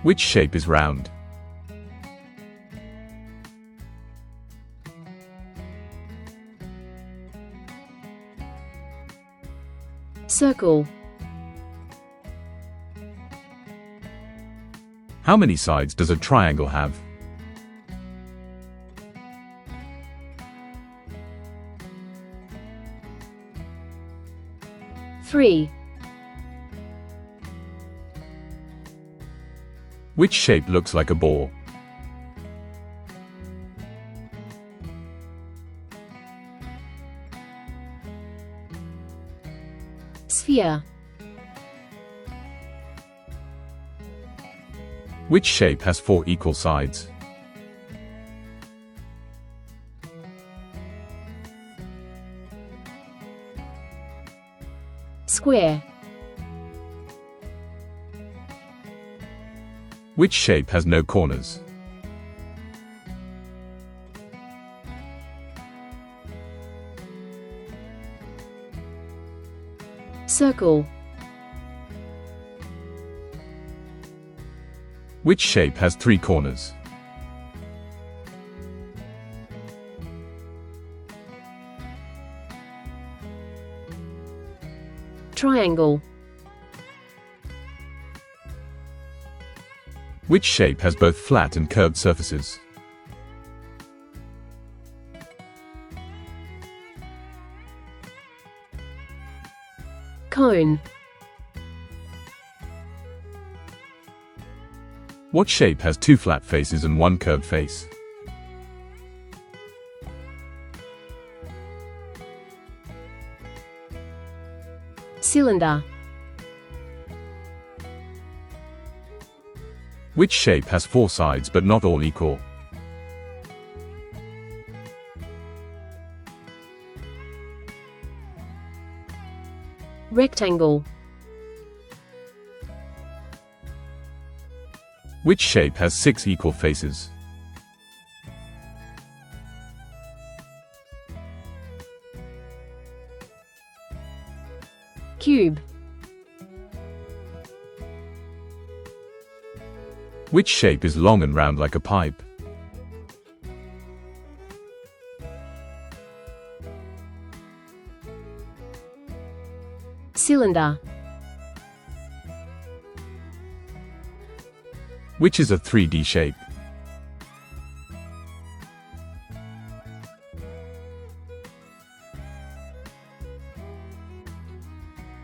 Which shape is round? Circle. How many sides does a triangle have? Three. Which shape looks like a ball? Sphere. Which shape has 4 equal sides? Square. Which shape has no corners? Circle. Which shape has 3 corners? Triangle. Which shape has both flat and curved surfaces? Cone. What shape has 2 flat faces and 1 curved face? Cylinder. Which shape has 4 sides but not all equal? Rectangle. Which shape has 6 equal faces? Cube. Which shape is long and round like a pipe? Cylinder. Which is a 3D shape?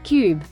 Cube.